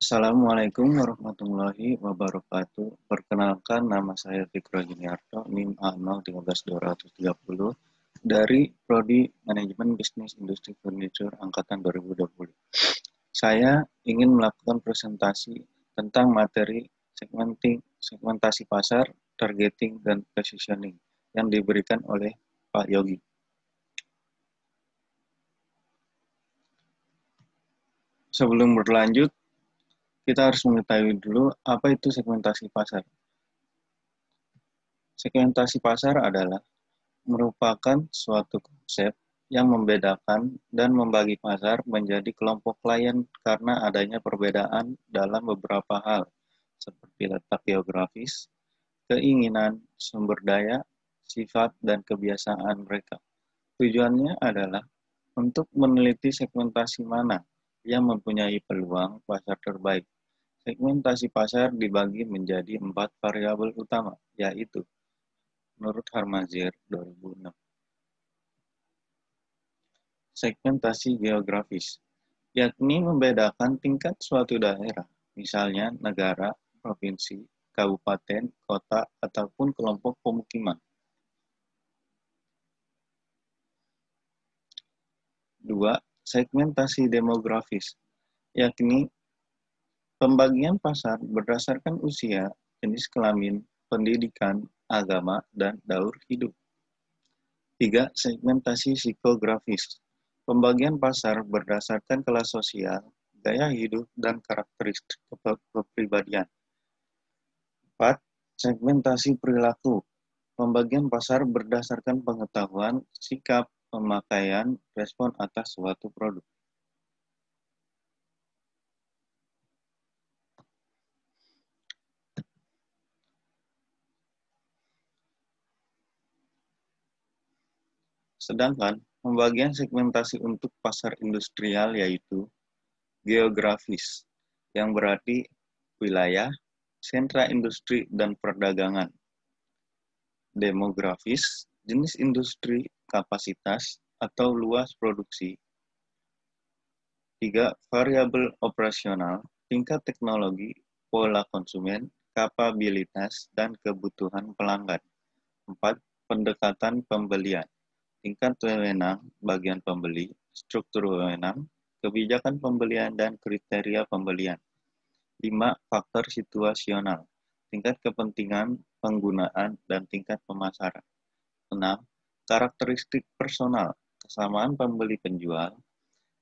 Assalamualaikum warahmatullahi wabarakatuh. Perkenalkan, nama saya Fikro Juniarto, NIM A013230 dari Prodi Manajemen Bisnis Industri Furniture Angkatan 2020. Saya ingin melakukan presentasi tentang materi segmentasi pasar, targeting, dan positioning yang diberikan oleh Pak Yogi. Sebelum berlanjut, kita harus mengetahui dulu apa itu segmentasi pasar. Segmentasi pasar adalah merupakan suatu konsep yang membedakan dan membagi pasar menjadi kelompok klien karena adanya perbedaan dalam beberapa hal, seperti letak geografis, keinginan, sumber daya, sifat, dan kebiasaan mereka. Tujuannya adalah untuk meneliti segmentasi mana yang mempunyai peluang pasar terbaik. Segmentasi pasar dibagi menjadi 4 variabel utama, yaitu menurut Harmazer 2006. Segmentasi geografis, yakni membedakan tingkat suatu daerah, misalnya negara, provinsi, kabupaten, kota, ataupun kelompok pemukiman. 2. Segmentasi demografis, yakni pembagian pasar berdasarkan usia, jenis kelamin, pendidikan, agama, dan daur hidup. 3. Segmentasi psikografis, pembagian pasar berdasarkan kelas sosial, gaya hidup, dan karakteristik kepribadian. 4. Segmentasi perilaku, pembagian pasar berdasarkan pengetahuan, sikap, pemakaian, respon atas suatu produk. Sedangkan pembagian segmentasi untuk pasar industrial yaitu geografis, yang berarti wilayah, sentra industri, dan perdagangan. Demografis, jenis industri, kapasitas, atau luas produksi. 3. Variabel operasional, tingkat teknologi, pola konsumen, kapabilitas, dan kebutuhan pelanggan. 4. Pendekatan pembelian, tingkat wewenang bagian pembeli, struktur wewenang, kebijakan pembelian, dan kriteria pembelian. 5. Faktor situasional, tingkat kepentingan, penggunaan, dan tingkat pemasaran. 6. Karakteristik personal, kesamaan pembeli penjual,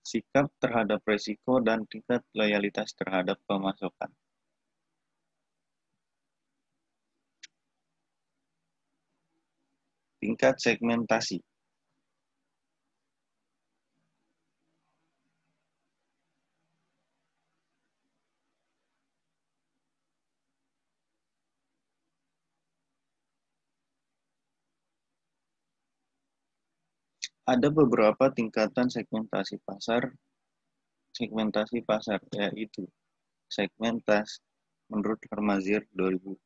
sikap terhadap risiko, dan tingkat loyalitas terhadap pemasokan. Tingkat segmentasi. Ada beberapa tingkatan segmentasi pasar, yaitu segmentasi menurut Harmazer 2006.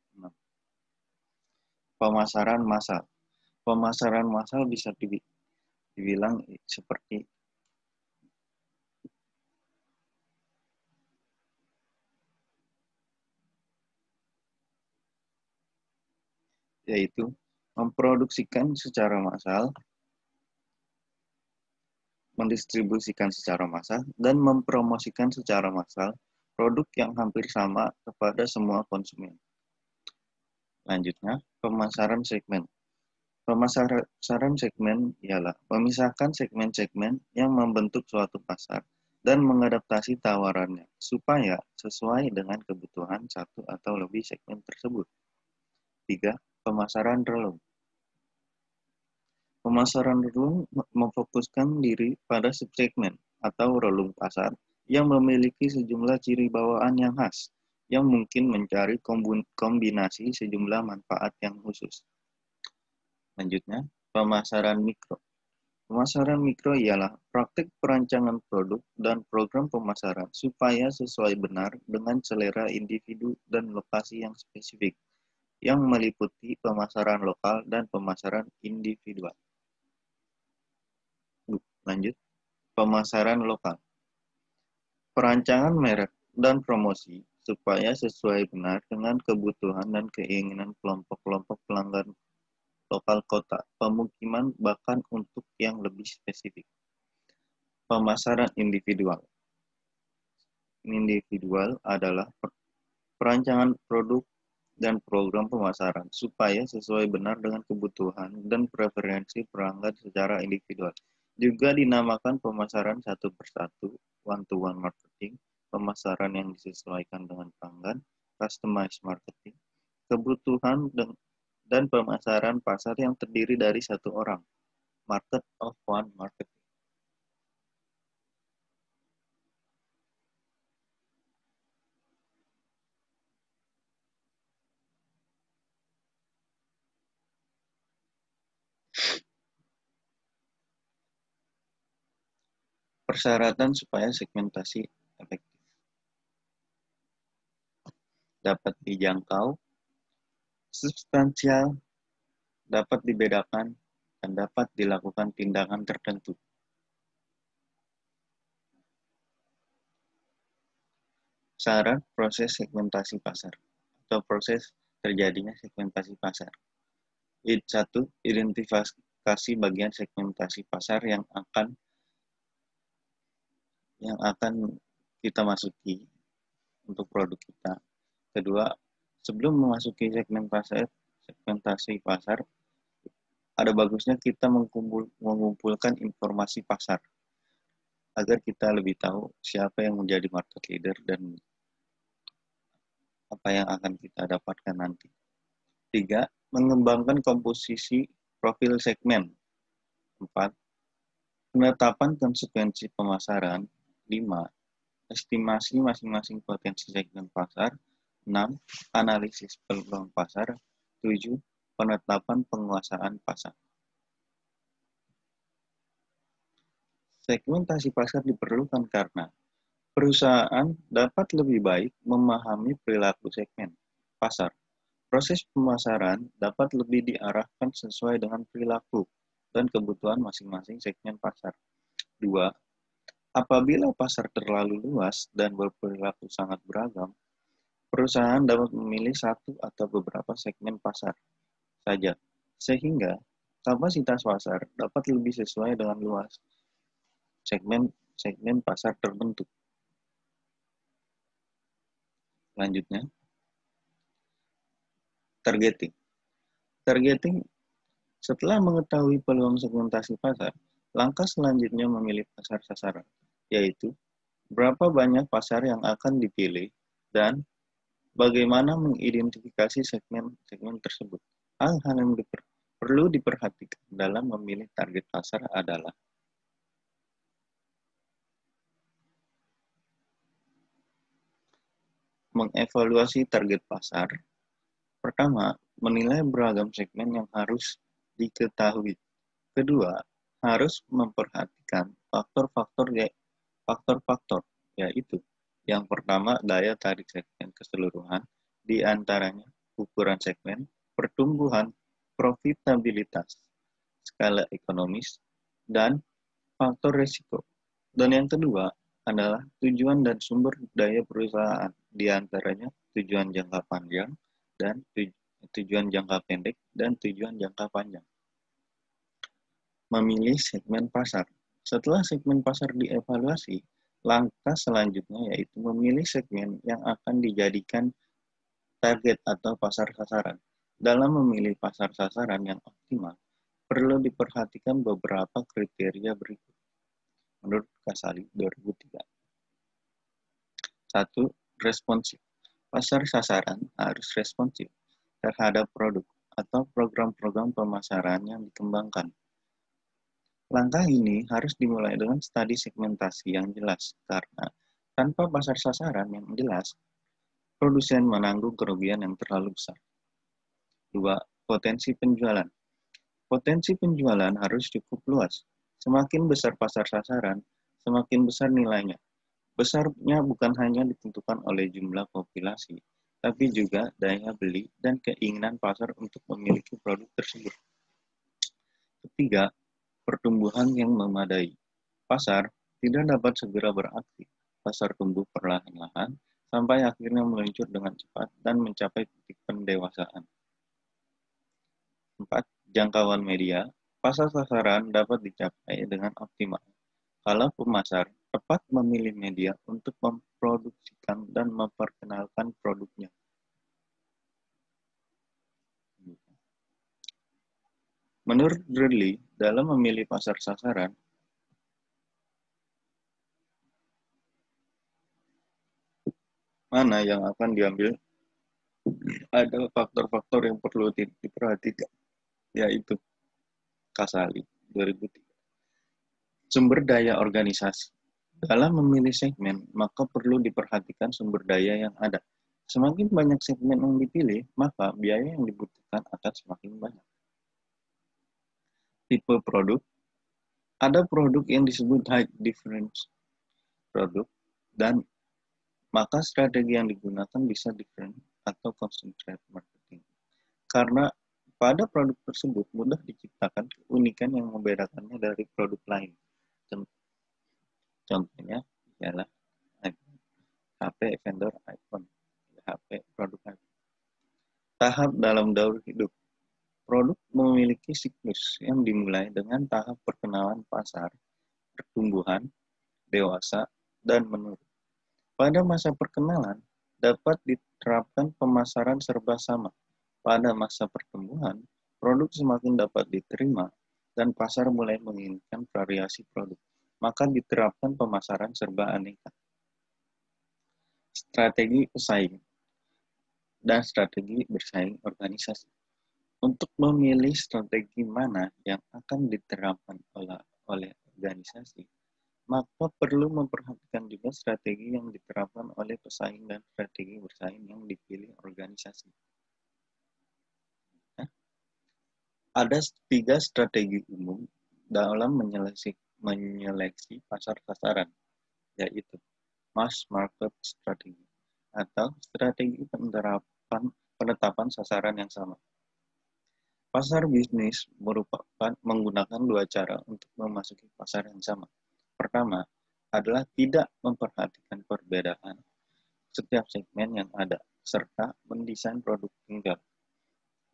Pemasaran massal. Pemasaran massal bisa dibilang seperti yaitu memproduksikan secara massal, mendistribusikan secara massal, dan mempromosikan secara massal produk yang hampir sama kepada semua konsumen. Lanjutnya, pemasaran segmen. Pemasaran segmen ialah memisahkan segmen-segmen yang membentuk suatu pasar dan mengadaptasi tawarannya supaya sesuai dengan kebutuhan satu atau lebih segmen tersebut. 3. Pemasaran relung. Pemasaran relung memfokuskan diri pada subsegmen atau relung pasar yang memiliki sejumlah ciri bawaan yang khas, yang mungkin mencari kombinasi sejumlah manfaat yang khusus. Lanjutnya, pemasaran mikro. Pemasaran mikro ialah praktik perancangan produk dan program pemasaran supaya sesuai benar dengan selera individu dan lokasi yang spesifik, yang meliputi pemasaran lokal dan pemasaran individual. Lanjut, pemasaran lokal. Perancangan merek dan promosi supaya sesuai benar dengan kebutuhan dan keinginan kelompok-kelompok pelanggan lokal kota, pemukiman, bahkan untuk yang lebih spesifik. Pemasaran individual. Individual adalah perancangan produk dan program pemasaran supaya sesuai benar dengan kebutuhan dan preferensi pelanggan secara individual. Juga dinamakan pemasaran satu persatu, one-to-one marketing, pemasaran yang disesuaikan dengan pelanggan, customized marketing, kebutuhan dan pemasaran pasar yang terdiri dari satu orang, market of one marketing. Persyaratan supaya segmentasi efektif dapat dijangkau, substansial, dapat dibedakan, dan dapat dilakukan tindakan tertentu. Syarat proses segmentasi pasar atau proses terjadinya segmentasi pasar. 1. Identifikasi bagian segmentasi pasar yang akan kita masuki untuk produk kita. Kedua, sebelum memasuki segmentasi pasar, ada bagusnya kita mengumpulkan informasi pasar agar kita lebih tahu siapa yang menjadi market leader dan apa yang akan kita dapatkan nanti. 3. Mengembangkan komposisi profil segmen. 4. Penetapan konsekuensi pemasaran. 5. Estimasi masing-masing potensi segmen pasar. 6. Analisis peluang pasar. 7. Penetapan penguasaan pasar. Segmentasi pasar diperlukan karena perusahaan dapat lebih baik memahami perilaku segmen pasar. Proses pemasaran dapat lebih diarahkan sesuai dengan perilaku dan kebutuhan masing-masing segmen pasar. 2. Apabila pasar terlalu luas dan berperilaku sangat beragam, perusahaan dapat memilih satu atau beberapa segmen pasar saja, sehingga kapasitas pasar dapat lebih sesuai dengan luas segmen pasar terbentuk. Selanjutnya, targeting. Targeting, setelah mengetahui peluang segmentasi pasar, langkah selanjutnya memilih pasar sasaran, yaitu berapa banyak pasar yang akan dipilih dan bagaimana mengidentifikasi segmen tersebut. Hal-hal yang perlu diperhatikan dalam memilih target pasar adalah mengevaluasi target pasar. Pertama, menilai beragam segmen yang harus diketahui. Kedua, harus memperhatikan faktor-faktor, yaitu yang pertama daya tarik segmen keseluruhan, di antaranya ukuran segmen, pertumbuhan, profitabilitas, skala ekonomis, dan faktor risiko. Dan yang kedua adalah tujuan dan sumber daya perusahaan, di antaranya tujuan jangka panjang dan tujuan jangka pendek dan tujuan jangka panjang. Memilih segmen pasar. Setelah segmen pasar dievaluasi, langkah selanjutnya yaitu memilih segmen yang akan dijadikan target atau pasar sasaran. Dalam memilih pasar sasaran yang optimal, perlu diperhatikan beberapa kriteria berikut. Menurut Kasali 2003. 1. Responsif. Pasar sasaran harus responsif terhadap produk atau program-program pemasaran yang dikembangkan. Langkah ini harus dimulai dengan studi segmentasi yang jelas, karena tanpa pasar sasaran yang jelas, produsen menanggung kerugian yang terlalu besar. 2. Potensi penjualan. Potensi penjualan harus cukup luas. Semakin besar pasar sasaran, semakin besar nilainya. Besarnya bukan hanya ditentukan oleh jumlah populasi, tapi juga daya beli dan keinginan pasar untuk memiliki produk tersebut. Ketiga, pertumbuhan yang memadai. Pasar tidak dapat segera beraksi pasar tumbuh perlahan-lahan sampai akhirnya meluncur dengan cepat dan mencapai titik pendewasaan. 4. Jangkauan media. Pasar sasaran dapat dicapai dengan optimal kalau pemasar tepat memilih media untuk memproduksikan dan memperkenalkan produknya. Menurut Bradley, dalam memilih pasar sasaran, mana yang akan diambil, ada faktor-faktor yang perlu diperhatikan, yaitu Kasali, 2003. Sumber daya organisasi. Dalam memilih segmen, maka perlu diperhatikan sumber daya yang ada. Semakin banyak segmen yang dipilih, maka biaya yang dibutuhkan akan semakin banyak. Tipe produk. Ada produk yang disebut high difference produk, dan maka strategi yang digunakan bisa different atau concentrate marketing. Karena pada produk tersebut mudah diciptakan keunikan yang membedakannya dari produk lain. Contohnya ialah HP vendor iPhone, HP produk iPhone. Tahap dalam daur hidup. Produk memiliki siklus yang dimulai dengan tahap perkenalan pasar, pertumbuhan, dewasa, dan menurun. Pada masa perkenalan, dapat diterapkan pemasaran serba sama. Pada masa pertumbuhan, produk semakin dapat diterima dan pasar mulai menginginkan variasi produk. Maka diterapkan pemasaran serba aneka. Strategi pesaing dan strategi bersaing organisasi. Untuk memilih strategi mana yang akan diterapkan oleh organisasi, maka perlu memperhatikan juga strategi yang diterapkan oleh pesaing dan strategi bersaing yang dipilih organisasi. Ada 3 strategi umum dalam menyeleksi pasar sasaran, yaitu mass market strategy atau strategi penetapan sasaran yang sama. Pasar bisnis menggunakan 2 cara untuk memasuki pasar yang sama. Pertama adalah tidak memperhatikan perbedaan setiap segmen yang ada, serta mendesain produk tunggal,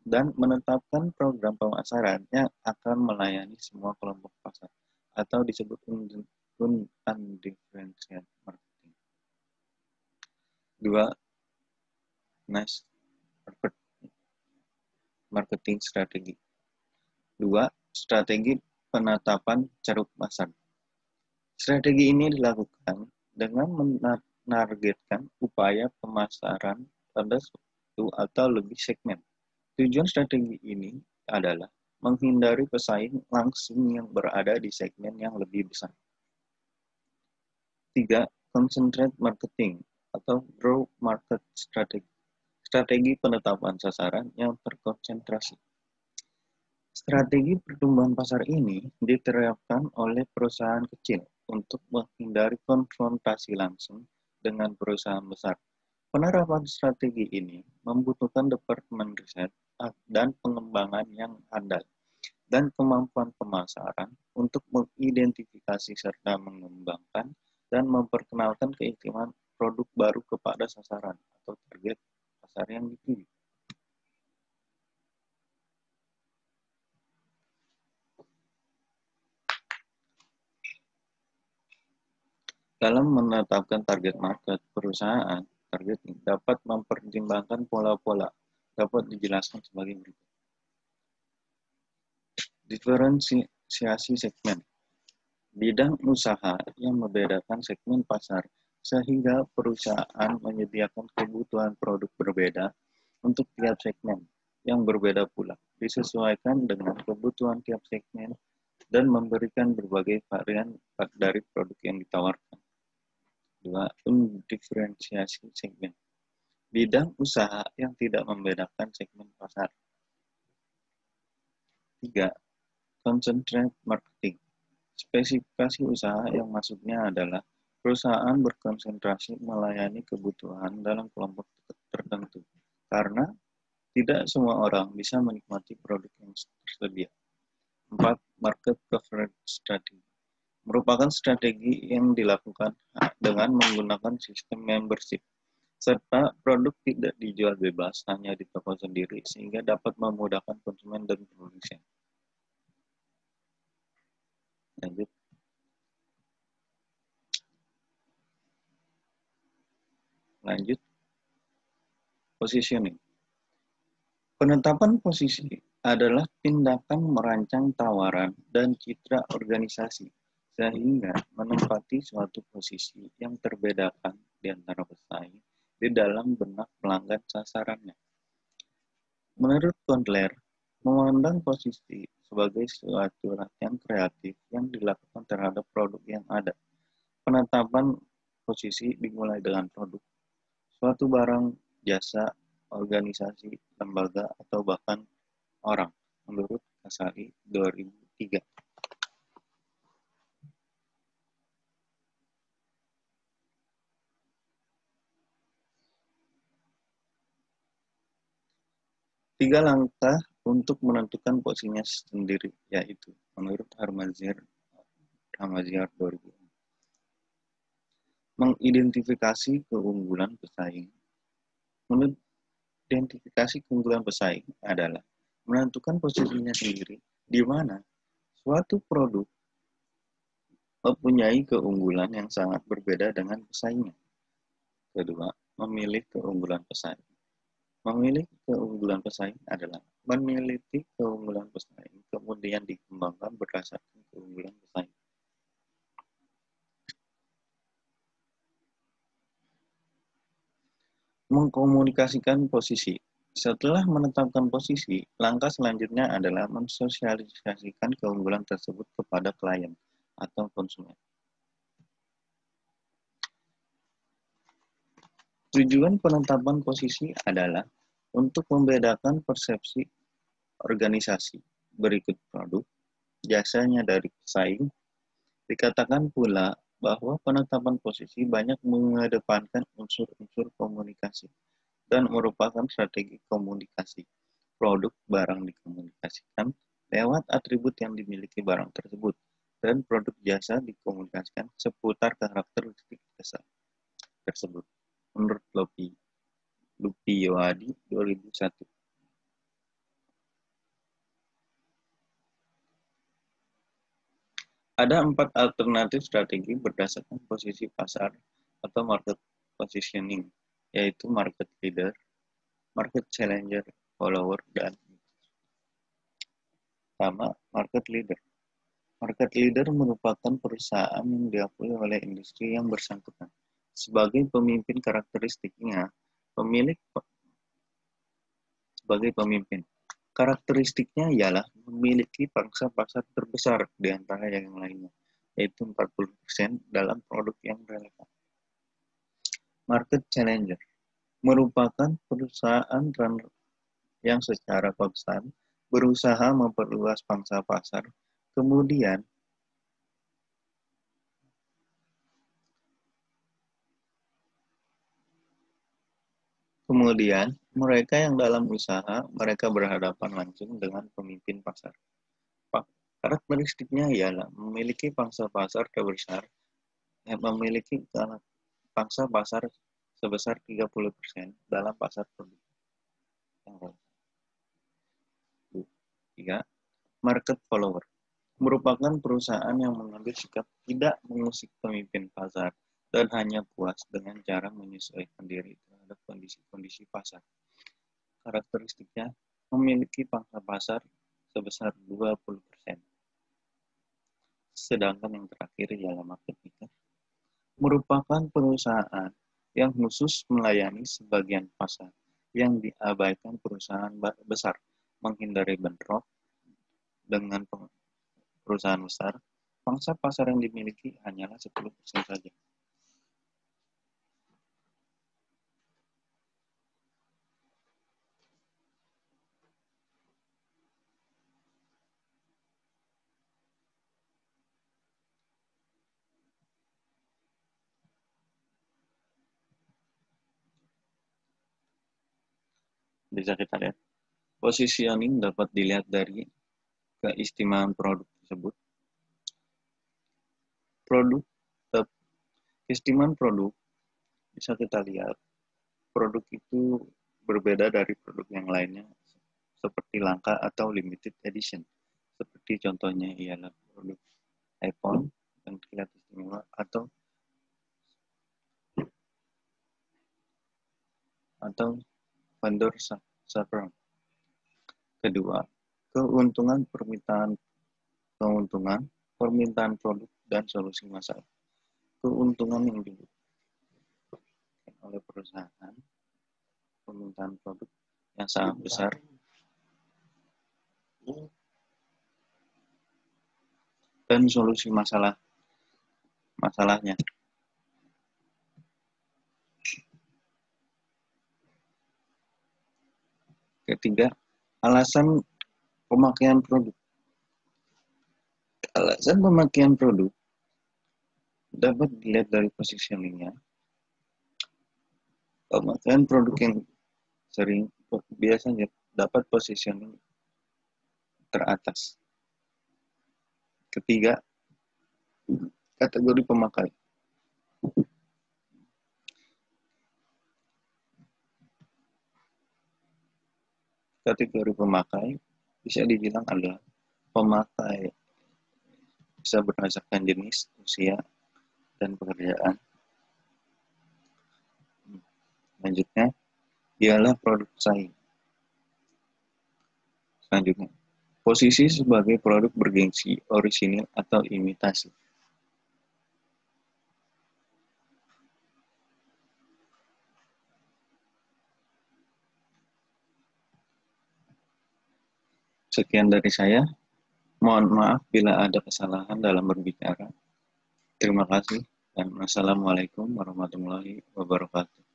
dan menetapkan program pemasaran yang akan melayani semua kelompok pasar, atau disebut undifferentiated marketing. 2. Niche marketing strategi. 2. Strategi penetapan ceruk pasar. Strategi ini dilakukan dengan menargetkan upaya pemasaran pada satu atau lebih segmen. Tujuan strategi ini adalah menghindari pesaing langsung yang berada di segmen yang lebih besar. 3. Concentrate marketing atau grow market strategy. Strategi penetapan sasaran yang terkonsentrasi. Strategi pertumbuhan pasar ini diterapkan oleh perusahaan kecil untuk menghindari konfrontasi langsung dengan perusahaan besar. Penerapan strategi ini membutuhkan departemen riset dan pengembangan yang handal dan kemampuan pemasaran untuk mengidentifikasi serta mengembangkan dan memperkenalkan keistimewaan produk baru kepada sasaran atau target pasar yang dipilih. Dalam menetapkan target market, perusahaan targeting dapat mempertimbangkan pola-pola dapat dijelaskan sebagai berikut. Diferensiasi segmen. Bidang usaha yang membedakan segmen pasar sehingga perusahaan menyediakan kebutuhan produk berbeda untuk tiap segmen yang berbeda pula, disesuaikan dengan kebutuhan tiap segmen dan memberikan berbagai varian dari produk yang ditawarkan. 2. Diferensiasi segmen. Bidang usaha yang tidak membedakan segmen pasar. 3. Concentrate marketing. Spesifikasi usaha yang maksudnya adalah perusahaan berkonsentrasi melayani kebutuhan dalam kelompok tertentu, karena tidak semua orang bisa menikmati produk yang tersedia. 4. Market coverage strategy. merupakan strategi yang dilakukan dengan menggunakan sistem membership, serta produk tidak dijual bebas hanya di toko sendiri sehingga dapat memudahkan konsumen dan produsen. Lanjut. Lanjut. Positioning. Penetapan posisi adalah tindakan merancang tawaran dan citra organisasi sehingga menempati suatu posisi yang terbedakan di antara pesaing di dalam benak pelanggan sasarannya. Menurut Kondler, memandang posisi sebagai suatu latihan kreatif yang dilakukan terhadap produk yang ada. Penetapan posisi dimulai dengan produk, suatu barang, jasa, organisasi, lembaga, atau bahkan orang, menurut Kasari 2003. Tiga langkah untuk menentukan posisinya sendiri, yaitu menurut Harmazier 2000. Mengidentifikasi keunggulan pesaing. Mengidentifikasi keunggulan pesaing adalah menentukan posisinya sendiri, di mana suatu produk mempunyai keunggulan yang sangat berbeda dengan pesaingnya. Kedua, memilih keunggulan pesaing. Memilih keunggulan pesaing adalah meneliti keunggulan pesaing, kemudian dikembangkan berdasarkan keunggulan pesaing. Mengkomunikasikan posisi. Setelah menetapkan posisi, langkah selanjutnya adalah mensosialisasikan keunggulan tersebut kepada klien atau konsumen. Tujuan penetapan posisi adalah untuk membedakan persepsi organisasi berikut produk, jasanya dari pesaing. Dikatakan pula bahwa penetapan posisi banyak mengedepankan unsur-unsur komunikasi dan merupakan strategi komunikasi. Produk barang dikomunikasikan lewat atribut yang dimiliki barang tersebut, dan produk jasa dikomunikasikan seputar karakteristik jasa tersebut. Menurut Lupioadi 2001. Ada 4 alternatif strategi berdasarkan posisi pasar atau market positioning, yaitu market leader, market challenger, follower, dan pertama, market leader. Market leader merupakan perusahaan yang diakui oleh industri yang bersangkutan. Sebagai pemimpin karakteristiknya, sebagai pemimpin. Karakteristiknya ialah memiliki pangsa pasar terbesar di antara yang lainnya, yaitu 40% dalam produk yang relevan. Market challenger merupakan perusahaan yang secara konstan berusaha memperluas pangsa pasar, kemudian mereka yang dalam usaha, mereka berhadapan langsung dengan pemimpin pasar. Karakteristiknya ialah memiliki pangsa pasar terbesar, memiliki pangsa pasar sebesar 30% dalam pasar produk. Tiga, market follower merupakan perusahaan yang mengambil sikap tidak mengusik pemimpin pasar dan hanya puas dengan cara menyesuaikan diri terhadap kondisi-kondisi pasar. Karakteristiknya memiliki pangsa pasar sebesar 20%. Sedangkan yang terakhir ialah market leader, merupakan perusahaan yang khusus melayani sebagian pasar yang diabaikan perusahaan besar, menghindari bentrok dengan perusahaan besar. Pangsa pasar yang dimiliki hanyalah 10% saja. Bisa kita lihat, positioning dapat dilihat dari keistimewaan produk tersebut, Produk, keistimewaan produk bisa kita lihat. Produk itu berbeda dari produk yang lainnya, seperti langka atau limited edition. Seperti contohnya ialah produk iPhone yang terlihat istimewa atau vendor server. Kedua, keuntungan permintaan produk dan solusi masalah. Keuntungan yang diberikan oleh perusahaan, permintaan produk yang sangat besar, dan solusi masalahnya. Ketiga, alasan pemakaian produk. Alasan pemakaian produk dapat dilihat dari positioningnya. Pemakaian produk yang biasanya dapat positioning teratas. Ketiga, kategori pemakai. Kategori pemakai bisa dibilang adalah pemakai bisa berdasarkan jenis, usia, dan pekerjaan. Selanjutnya, ialah produk saing. Selanjutnya, posisi sebagai produk bergengsi, orisinil, atau imitasi. Sekian dari saya. Mohon maaf bila ada kesalahan dalam berbicara. Terima kasih dan wassalamualaikum warahmatullahi wabarakatuh.